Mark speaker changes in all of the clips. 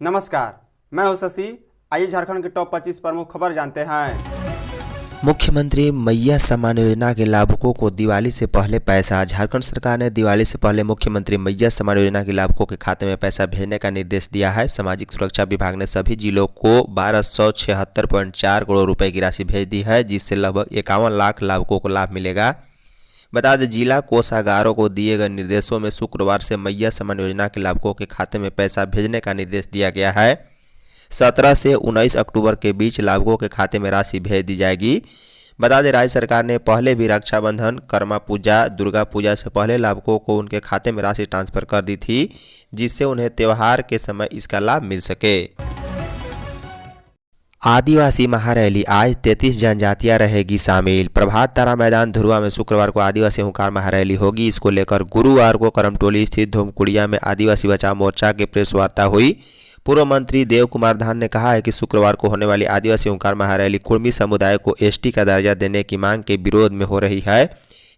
Speaker 1: नमस्कार, मैं हूं शशि। आइए झारखंड के टॉप 25 प्रमुख खबर जानते हैं।
Speaker 2: मुख्यमंत्री मैया सम्मान योजना के लाभुकों को दिवाली से पहले पैसा। झारखंड सरकार ने दिवाली से पहले मुख्यमंत्री मैया सम्मान योजना के लाभुकों के खाते में पैसा भेजने का निर्देश दिया है। सामाजिक सुरक्षा विभाग ने सभी जिलों को 1276.4 करोड़ रुपए की राशि भेज दी है, जिससे लगभग 51 लाख लाभुकों को लाभ मिलेगा। बता दें, जिला कोषागारों को दिए गए निर्देशों में शुक्रवार से मैया सम्मान योजना के लाभुकों के खाते में पैसा भेजने का निर्देश दिया गया है। 17 से 19 अक्टूबर के बीच लाभुकों के खाते में राशि भेज दी जाएगी। बता दें, राज्य सरकार ने पहले भी रक्षाबंधन, कर्मा पूजा, दुर्गा पूजा से पहले लाभुकों को उनके खाते में राशि ट्रांसफर कर दी थी, जिससे उन्हें त्योहार के समय इसका लाभ मिल सके। आदिवासी महारैली, आज 33 जनजातियां रहेगी शामिल। प्रभात तारा मैदान धुरुआ में शुक्रवार को आदिवासी हुंकार महारैली होगी। इसको लेकर गुरुवार को करमटोली स्थित धूमकुड़िया में आदिवासी बचाव मोर्चा की प्रेस वार्ता हुई। पूर्व मंत्री देव कुमार धान ने कहा है कि शुक्रवार को होने वाली आदिवासी हुंकार महारैली कुर्मी समुदाय को एसटी का दर्जा देने की मांग के विरोध में हो रही है।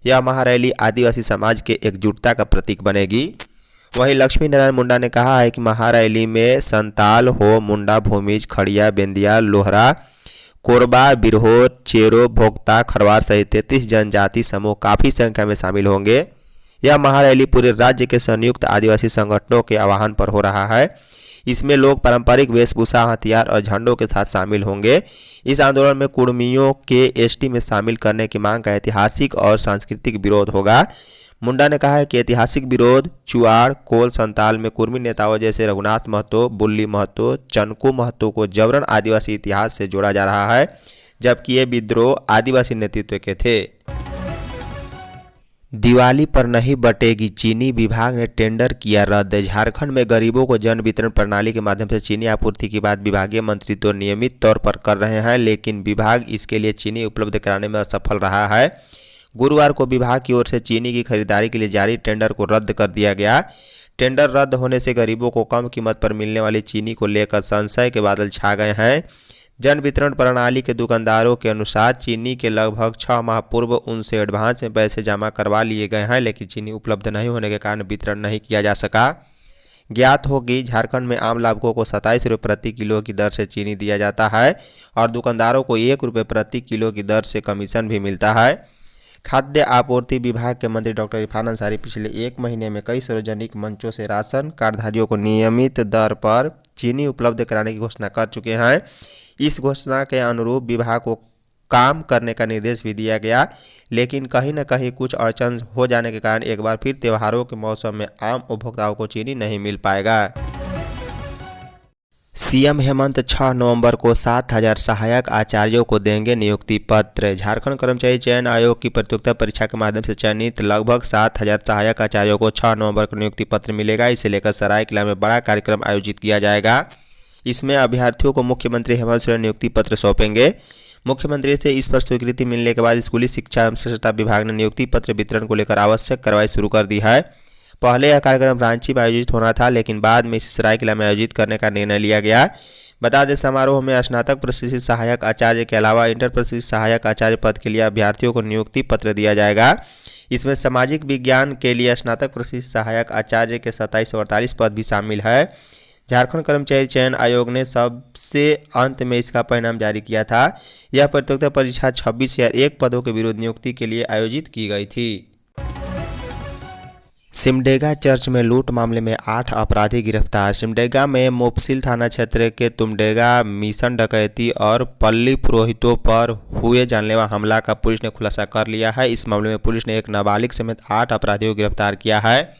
Speaker 2: यह महारैली आदिवासी समाज के एकजुटता का प्रतीक बनेगी। वहीं लक्ष्मी नारायण मुंडा ने कहा है कि महारैली में संताल, हो, मुंडा, भूमिज, खड़िया, बेंदिया, लोहरा, कोरबा, बिरहो, चेरो, भोक्ता, खरवार सहित 33 जनजाति समूह काफ़ी संख्या में शामिल होंगे। यह महारैली पूरे राज्य के संयुक्त आदिवासी संगठनों के आह्वान पर हो रहा है। इसमें लोग पारंपरिक वेशभूषा, हथियार और झंडों के साथ शामिल होंगे। इस आंदोलन में कुर्मियों के एसटी में शामिल करने की मांग का ऐतिहासिक और सांस्कृतिक विरोध होगा। मुंडा ने कहा है कि ऐतिहासिक विरोध चुआड़, कोल, संताल में कुर्मी नेताओं जैसे रघुनाथ महतो, बुल्ली महतो, चनकू महतो को जबरन आदिवासी इतिहास से जोड़ा जा रहा है, जबकि ये विद्रोह आदिवासी नेतृत्व के थे। दिवाली पर नहीं बटेगी चीनी, विभाग ने टेंडर किया रद्द। झारखंड में गरीबों को जन वितरण प्रणाली के माध्यम से चीनी आपूर्ति की बात विभागीय मंत्री तो नियमित तौर पर कर रहे हैं, लेकिन विभाग इसके लिए चीनी उपलब्ध कराने में असफल रहा है। गुरुवार को विभाग की ओर से चीनी की खरीदारी के लिए जारी टेंडर को रद्द कर दिया गया। टेंडर रद्द होने से गरीबों को कम कीमत पर मिलने वाली चीनी को लेकर संशय के बादल छा गए हैं। जन वितरण प्रणाली के दुकानदारों के अनुसार चीनी के लगभग 6 माह पूर्व उनसे एडवांस में पैसे जमा करवा लिए गए हैं, लेकिन चीनी उपलब्ध नहीं होने के कारण वितरण नहीं किया जा सका। ज्ञात होगी, झारखंड में आम लाभुकों को 27 रुपये प्रति किलो की दर से चीनी दिया जाता है और दुकानदारों को 1 रुपये प्रति किलो की दर से कमीशन भी मिलता है। खाद्य आपूर्ति विभाग के मंत्री डॉक्टर इरफान अंसारी पिछले 1 महीने में कई सार्वजनिक मंचों से राशन कार्डधारियों को नियमित दर पर चीनी उपलब्ध कराने की घोषणा कर चुके हैं। इस घोषणा के अनुरूप विभाग को काम करने का निर्देश भी दिया गया, लेकिन कहीं न कहीं कुछ अड़चन हो जाने के कारण एक बार फिर त्योहारों के मौसम में आम उपभोक्ताओं को चीनी नहीं मिल पाएगा। सीएम हेमंत 6 नवंबर को 7000 सहायक आचार्यों को देंगे नियुक्ति पत्र। झारखंड कर्मचारी चयन आयोग की प्रतियोगिता परीक्षा के माध्यम से चयनित लगभग 7000 सहायक आचार्यों को 6 नवंबर को नियुक्ति पत्र मिलेगा। इसे लेकर सरायकेला में बड़ा कार्यक्रम आयोजित किया जाएगा। इसमें अभ्यर्थियों को मुख्यमंत्री हेमंत सोरेन नियुक्ति पत्र सौंपेंगे। मुख्यमंत्री से इस पर स्वीकृति मिलने के बाद स्कूली शिक्षा एवं स्वच्छता विभाग ने नियुक्ति पत्र वितरण को लेकर आवश्यक कार्रवाई शुरू कर दी है। पहले यह कार्यक्रम रांची में आयोजित होना था, लेकिन बाद में इसे सरायकेला में आयोजित करने का निर्णय लिया गया। बता दें, समारोह में स्नातक प्रशिक्षित सहायक आचार्य के अलावा इंटर प्रशिक्षित सहायक आचार्य पद के लिए अभ्यर्थियों को नियुक्ति पत्र दिया जाएगा। इसमें सामाजिक विज्ञान के लिए स्नातक प्रशिक्षित सहायक आचार्य के 27 और 48 पद भी शामिल है। झारखंड कर्मचारी चयन आयोग ने सबसे अंत में इसका परिणाम जारी किया था। यह प्रतियोगिता परीक्षा 26,001 पदों के विरुद्ध नियुक्ति के लिए आयोजित की गई थी। सिमडेगा चर्च में लूट मामले में 8 अपराधी गिरफ्तार। सिमडेगा में मुफस्सिल थाना क्षेत्र के तुमडेगा मिशन डकैती और पल्ली पुरोहितों पर हुए जानलेवा हमला का पुलिस ने खुलासा कर लिया है। इस मामले में पुलिस ने एक नाबालिग समेत 8 अपराधियों को गिरफ्तार किया है।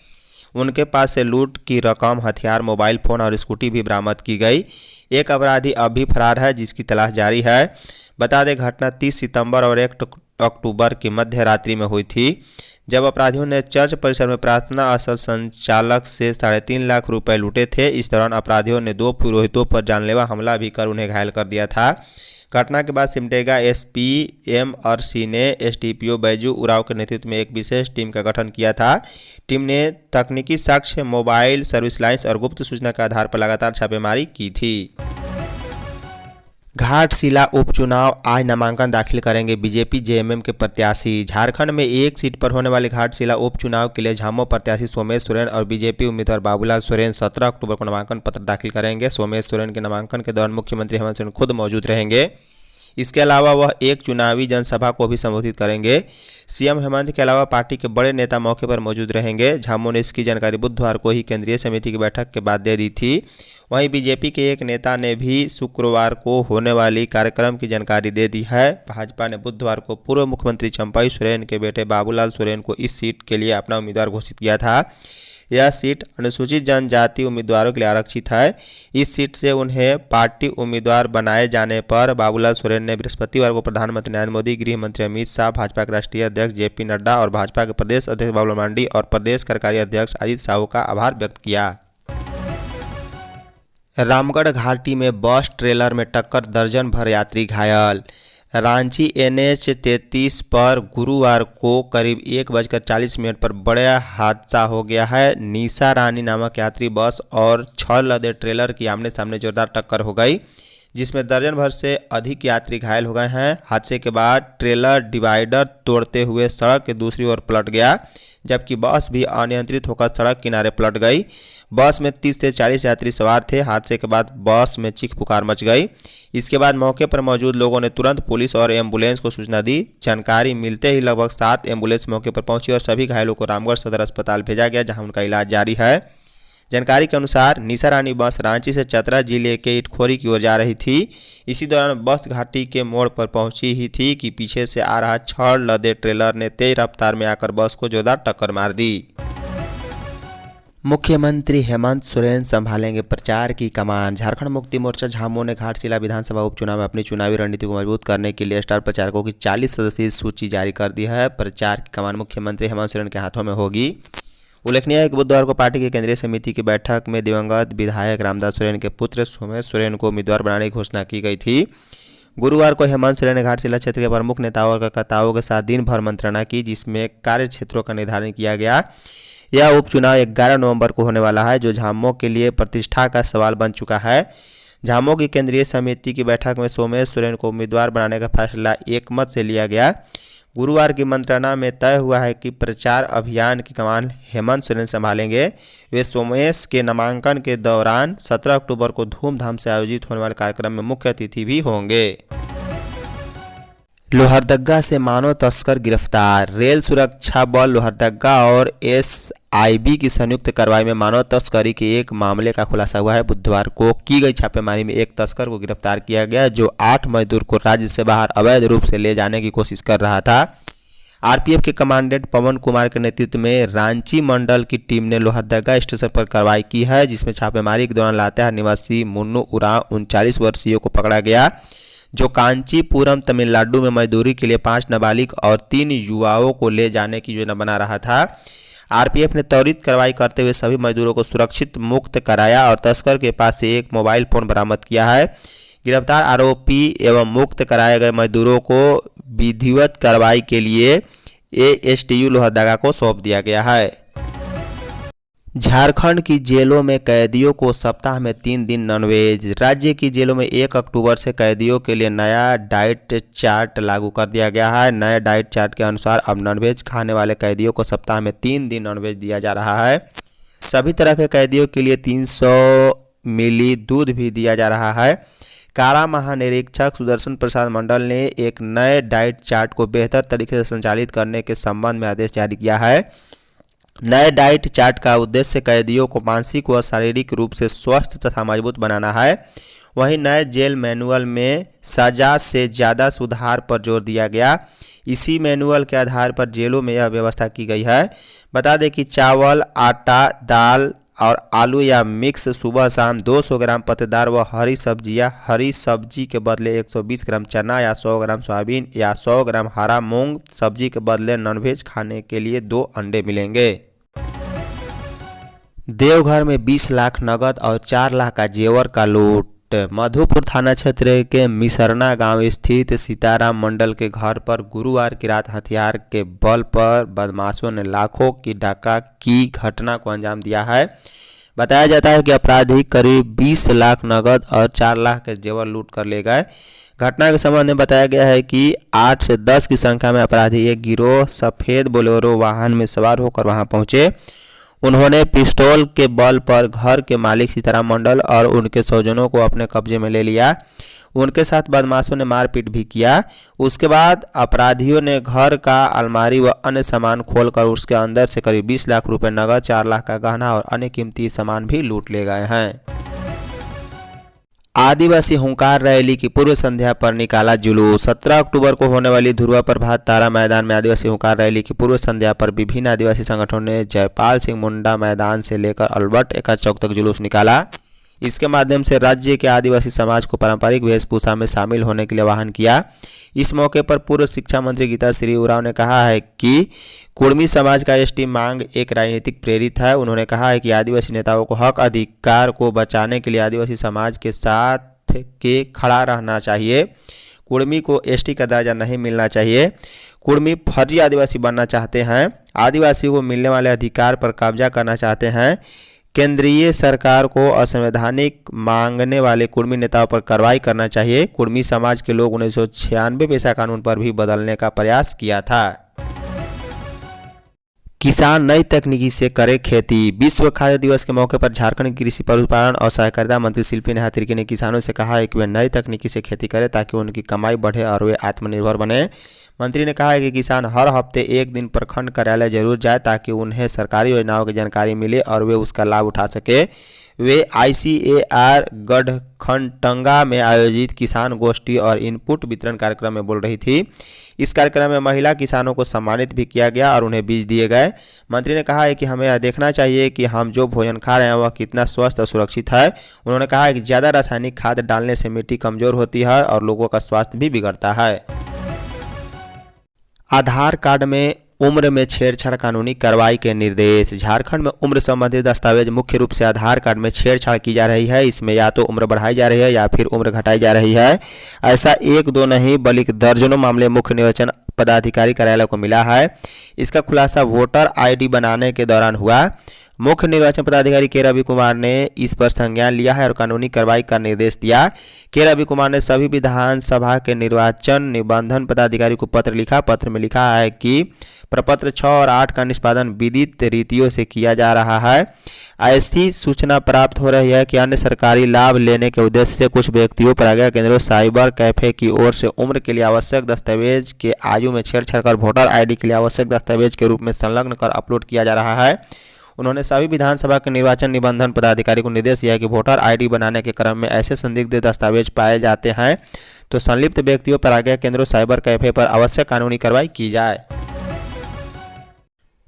Speaker 2: उनके पास से लूट की रकम, हथियार, मोबाइल फ़ोन और स्कूटी भी बरामद की गई। एक अपराधी अब भी फरार है, जिसकी तलाश जारी है। बता दें, घटना 30 सितंबर और 1 अक्टूबर की मध्य रात्रि में हुई थी, जब अपराधियों ने चर्च परिसर में प्रार्थना स्थल संचालक से 3.5 लाख रुपए लूटे थे। इस दौरान अपराधियों ने 2 पुरोहितों पर जानलेवा हमला भी कर उन्हें घायल कर दिया था। घटना के बाद सिमडेगा एसपी MRC ने एसडीपीओ बैजू उरांव के नेतृत्व में एक विशेष टीम का गठन किया था। टीम ने तकनीकी साक्ष्य, मोबाइल, सर्विस लाइन्स और गुप्त सूचना के आधार पर लगातार छापेमारी की थी। घाटशिला उपचुनाव आज नामांकन दाखिल करेंगे बीजेपी जेएमएम के प्रत्याशी। झारखंड में एक सीट पर होने वाले घाटशिला उपचुनाव के लिए झामो प्रत्याशी सोमेश सोरेन और बीजेपी उम्मीदवार बाबूलाल सोरेन 17 अक्टूबर को नामांकन पत्र दाखिल करेंगे। सोमेश सोरेन के नामांकन के दौरान मुख्यमंत्री हेमंत सोरेन खुद मौजूद रहेंगे। इसके अलावा वह एक चुनावी जनसभा को भी संबोधित करेंगे। सीएम हेमंत के अलावा पार्टी के बड़े नेता मौके पर मौजूद रहेंगे। झामो ने इसकी जानकारी बुधवार को ही केंद्रीय समिति की बैठक के बाद दे दी थी। वहीं बीजेपी के एक नेता ने भी शुक्रवार को होने वाली कार्यक्रम की जानकारी दे दी है। भाजपा ने बुधवार को पूर्व मुख्यमंत्री चंपाई सोरेन के बेटे बाबूलाल सोरेन को इस सीट के लिए अपना उम्मीदवार घोषित किया था। यह सीट अनुसूचित जनजाति उम्मीदवारों के लिए आरक्षित है। इस सीट से उन्हें पार्टी उम्मीदवार बनाए जाने पर बाबूलाल सोरेन ने बृहस्पतिवार को प्रधानमंत्री नरेंद्र मोदी, गृह मंत्री अमित शाह, भाजपा के राष्ट्रीय अध्यक्ष जेपी नड्डा और भाजपा के प्रदेश अध्यक्ष बाबूलाल मांडी और प्रदेश कार्यकारी अध्यक्ष अजित साहू का आभार व्यक्त किया। रामगढ़ घाटी में बस ट्रेलर में टक्कर, दर्जन भर यात्री घायल। रांची NH 33 पर गुरुवार को करीब 1:40 पर बड़ा हादसा हो गया है। निशा रानी नामक यात्री बस और 6 लदे ट्रेलर की आमने सामने जोरदार टक्कर हो गई, जिसमें दर्जन भर से अधिक यात्री घायल हो गए हैं। हादसे के बाद ट्रेलर डिवाइडर तोड़ते हुए सड़क के दूसरी ओर पलट गया, जबकि बस भी अनियंत्रित होकर सड़क किनारे पलट गई। बस में 30 से 40 यात्री सवार थे। हादसे के बाद बस में चीख पुकार मच गई। इसके बाद मौके पर मौजूद लोगों ने तुरंत पुलिस और एम्बुलेंस को सूचना दी। जानकारी मिलते ही लगभग 7 एम्बुलेंस मौके पर पहुंची और सभी घायलों को रामगढ़ सदर अस्पताल भेजा गया, जहां उनका इलाज जारी है। जानकारी के अनुसार निशा रानी बस रांची से चतरा जिले के इटखोरी की ओर जा रही थी। इसी दौरान बस घाटी के मोड़ पर पहुंची ही थी कि पीछे से आ रहा 6 लदे ट्रेलर ने तेज रफ्तार में आकर बस को जोरदार टक्कर मार दी। मुख्यमंत्री हेमंत सोरेन संभालेंगे प्रचार की कमान। झारखंड मुक्ति मोर्चा झामो ने घाटशिला विधानसभा उपचुनाव में अपनी चुनावी रणनीति को मजबूत करने के लिए स्टार प्रचारकों की 40 सदस्यीय सूची जारी कर दी है। प्रचार की कमान मुख्यमंत्री हेमंत सोरेन के हाथों में होगी। उल्लेखनीय है कि बुधवार को पार्टी की केंद्रीय समिति की बैठक में दिवंगत विधायक रामदास सोरेन के पुत्र सोमेश सोरेन को उम्मीदवार बनाने की घोषणा की गई थी। गुरुवार को हेमंत सोरेन ने घाटशिला क्षेत्र के प्रमुख नेताओं और कार्यकर्ताओं के साथ दिन भर मंत्रणा की, जिसमें कार्य क्षेत्रों का निर्धारण किया गया। यह उपचुनाव 11 नवंबर को होने वाला है, जो झामो के लिए प्रतिष्ठा का सवाल बन चुका है। झामो की केंद्रीय समिति की बैठक में सोमेश सोरेन को उम्मीदवार बनाने का फैसला एकमत से लिया गया। गुरुवार की मंत्रणा में तय हुआ है कि प्रचार अभियान की कमान हेमंत सोरेन संभालेंगे। वे सोमेश के नामांकन के दौरान 17 अक्टूबर को धूमधाम से आयोजित होने वाले कार्यक्रम में मुख्य अतिथि भी होंगे। लोहरदगा से मानव तस्कर गिरफ्तार। रेल सुरक्षा बल लोहरदगा और SIB की संयुक्त कार्रवाई में मानव तस्करी के एक मामले का खुलासा हुआ है। बुधवार को की गई छापेमारी में एक तस्कर को गिरफ्तार किया गया, जो 8 मजदूर को राज्य से बाहर अवैध रूप से ले जाने की कोशिश कर रहा था। RPF के कमांडेंट पवन कुमार के नेतृत्व में रांची मंडल की टीम ने लोहरदगा स्टेशन पर कार्रवाई की है, जिसमें छापेमारी के दौरान लातेहार निवासी मुन्नू उरांव 39 वर्षीय को पकड़ा गया, जो कांचीपुरम तमिलनाडु में मजदूरी के लिए 5 नाबालिग और 3 युवाओं को ले जाने की योजना बना रहा था। RPF ने त्वरित कार्रवाई करते हुए सभी मजदूरों को सुरक्षित मुक्त कराया और तस्कर के पास से एक मोबाइल फोन बरामद किया है। गिरफ्तार आरोपी एवं मुक्त कराए गए मजदूरों को विधिवत कार्रवाई के लिए ASTU लोहरदगा को सौंप दिया गया है। झारखंड की जेलों में कैदियों को सप्ताह में 3 दिन नॉनवेज। राज्य की जेलों में 1 अक्टूबर से कैदियों के लिए नया डाइट चार्ट लागू कर दिया गया है। नए डाइट चार्ट के अनुसार अब नॉनवेज खाने वाले कैदियों को सप्ताह में 3 दिन नॉनवेज दिया जा रहा है। सभी तरह के कैदियों के लिए 300 मिली दूध भी दिया जा रहा है। कारा महानिरीक्षक सुदर्शन प्रसाद मंडल ने एक नए डाइट चार्ट को बेहतर तरीके से संचालित करने के संबंध में आदेश जारी किया है। नए डाइट चार्ट का उद्देश्य कैदियों को मानसिक व शारीरिक रूप से स्वस्थ तथा मजबूत बनाना है। वहीं नए जेल मैनुअल में सजा से ज़्यादा सुधार पर जोर दिया गया। इसी मैनुअल के आधार पर जेलों में यह व्यवस्था की गई है। बता दें कि चावल, आटा, दाल और आलू या मिक्स सुबह शाम 200 ग्राम पत्तेदार व हरी सब्जियां, हरी सब्जी के बदले 120 ग्राम चना या 100 ग्राम सोयाबीन या 100 ग्राम हरा मूंग, सब्जी के बदले नॉनवेज खाने के लिए 2 अंडे मिलेंगे। देवघर में 20 लाख नगद और 4 लाख का जेवर का लूट। मधुपुर थाना क्षेत्र के मिसरना गांव स्थित सीताराम मंडल के घर पर गुरुवार की रात हथियार के बल पर बदमाशों ने लाखों की डाका की घटना को अंजाम दिया है। बताया जाता है कि अपराधी करीब 20 लाख नगद और 4 लाख के जेवर लूट कर ले गए। घटना के संबंध में बताया गया है कि 8 से 10 की संख्या में अपराधी एक गिरोह सफ़ेद बोलेरो वाहन में सवार होकर वहां पहुंचे। उन्होंने पिस्तौल के बल पर घर के मालिक सीताराम मंडल और उनके स्वजनों को अपने कब्जे में ले लिया। उनके साथ बदमाशों ने मारपीट भी किया। उसके बाद अपराधियों ने घर का अलमारी व अन्य सामान खोलकर उसके अंदर से करीब 20 लाख रुपए नगद, 4 लाख का गहना और अन्य कीमती सामान भी लूट ले गए हैं। आदिवासी हुंकार रैली की पूर्व संध्या पर निकाला जुलूस। 17 अक्टूबर को होने वाली ध्रुवा प्रभात तारा मैदान में आदिवासी हुंकार रैली की पूर्व संध्या पर विभिन्न आदिवासी संगठनों ने जयपाल सिंह मुंडा मैदान से लेकर अल्बर्ट एक्का चौक तक जुलूस निकाला। इसके माध्यम से राज्य के आदिवासी समाज को पारंपरिक वेशभूषा में शामिल होने के लिए आह्वान किया। इस मौके पर पूर्व शिक्षा मंत्री गीता श्री उरांव ने कहा है कि कुर्मी समाज का एसटी मांग एक राजनीतिक प्रेरित है। उन्होंने कहा है कि आदिवासी नेताओं को हक अधिकार को बचाने के लिए आदिवासी समाज के साथ के खड़ा रहना चाहिए। कुर्मी को एसटी का दर्जा नहीं मिलना चाहिए। कुर्मी फर्जी आदिवासी बनना चाहते हैं, आदिवासियों को मिलने वाले अधिकार पर कब्जा करना चाहते हैं। केंद्रीय सरकार को असंवैधानिक मांगने वाले कुर्मी नेताओं पर कार्रवाई करना चाहिए। कुर्मी समाज के लोग 1996 पेशा कानून पर भी बदलने का प्रयास किया था। किसान नई तकनीकी से करे खेती। विश्व खाद्य दिवस के मौके पर झारखंड की कृषि पशुपालन और सहकारिता मंत्री शिल्पी नेहा तिर्की ने किसानों से कहा है कि वे नई तकनीकी से खेती करें ताकि उनकी कमाई बढ़े और वे आत्मनिर्भर बने। मंत्री ने कहा है कि किसान हर हफ्ते एक दिन प्रखंड कार्यालय जरूर जाए ताकि उन्हें सरकारी योजनाओं की जानकारी मिले और वे उसका लाभ उठा सके। वे ICAR गढ़खंडटंगा में आयोजित किसान गोष्ठी और इनपुट वितरण कार्यक्रम में बोल रही थी। इस कार्यक्रम में महिला किसानों को सम्मानित भी किया गया और उन्हें बीज दिए गए। मंत्री ने कहा है कि हमें यह देखना चाहिए कि हम जो भोजन खा रहे हैं वह कितना स्वस्थ और सुरक्षित है। उन्होंने कहा है कि ज़्यादा रासायनिक खाद डालने से मिट्टी कमजोर होती है और लोगों का स्वास्थ्य भी बिगड़ता है। आधार कार्ड में उम्र में छेड़छाड़ कानूनी कार्रवाई के निर्देश। झारखंड में उम्र संबंधी दस्तावेज मुख्य रूप से आधार कार्ड में छेड़छाड़ की जा रही है। इसमें या तो उम्र बढ़ाई जा रही है या फिर उम्र घटाई जा रही है। ऐसा एक दो नहीं बल्कि दर्जनों मामले मुख्य निर्वाचन पदाधिकारी कार्यालय को मिला है। इसका खुलासा वोटर ID बनाने के दौरान हुआ। मुख्य निर्वाचन पदाधिकारी के रवि कुमार ने इस पर संज्ञान लिया है और कानूनी कार्रवाई का निर्देश दिया। के रवि कुमार ने सभी विधानसभा के निर्वाचन निबंधन पदाधिकारी को पत्र लिखा। पत्र में लिखा है कि प्रपत्र 6 और 8 का निष्पादन विदित रीतियों से किया जा रहा है। ऐसी सूचना प्राप्त हो रही है कि अन्य सरकारी लाभ लेने के उद्देश्य से कुछ व्यक्तियों प्रज्ञा केंद्रों साइबर कैफे की ओर से उम्र के लिए आवश्यक दस्तावेज के आयु में छेड़छाड़ कर वोटर ID के लिए आवश्यक दस्तावेज के रूप में संलग्न कर अपलोड किया जा रहा है। उन्होंने सभी विधानसभा के निर्वाचन निबंधन पदाधिकारी को निर्देश दिया कि वोटर ID बनाने के क्रम में ऐसे संदिग्ध दस्तावेज पाए जाते हैं तो संलिप्त व्यक्तियों प्रज्ञा केंद्रों साइबर कैफे पर आवश्यक कानूनी कार्रवाई की जाए।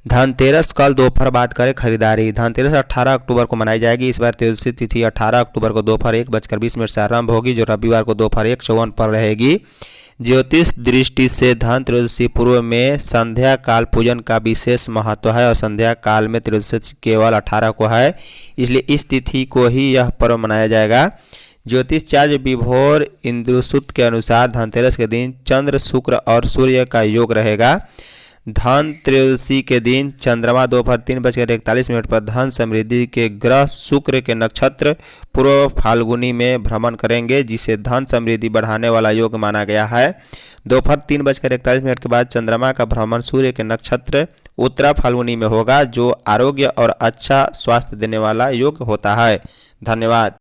Speaker 2: धनतेरस कल दोपहर बाद करें खरीदारी। धनतेरस 18 अक्टूबर को मनाई जाएगी। इस बार त्रयोदशी तिथि 18 अक्टूबर को दोपहर 1:20 से आरंभ होगी जो रविवार को दोपहर 1:54 पर रहेगी। ज्योतिष दृष्टि से धन त्रयोदशी पूर्व में संध्या काल पूजन का विशेष महत्व है और संध्या काल में त्रयोदशी केवल 18 को है, इसलिए इस तिथि को ही यह पर्व मनाया जाएगा। ज्योतिषाचार्य विभोर इंद्रसुत के अनुसार धनतेरस के दिन चंद्र शुक्र और सूर्य का योग रहेगा। धन त्रयोदशी के दिन चंद्रमा दोपहर 3:41 पर धन समृद्धि के ग्रह शुक्र के नक्षत्र पूर्व फाल्गुनी में भ्रमण करेंगे जिसे धन समृद्धि बढ़ाने वाला योग माना गया है। दोपहर 3:41 के बाद चंद्रमा का भ्रमण सूर्य के नक्षत्र उत्तरा फाल्गुनी में होगा जो आरोग्य और अच्छा स्वास्थ्य देने वाला योग होता है। धन्यवाद।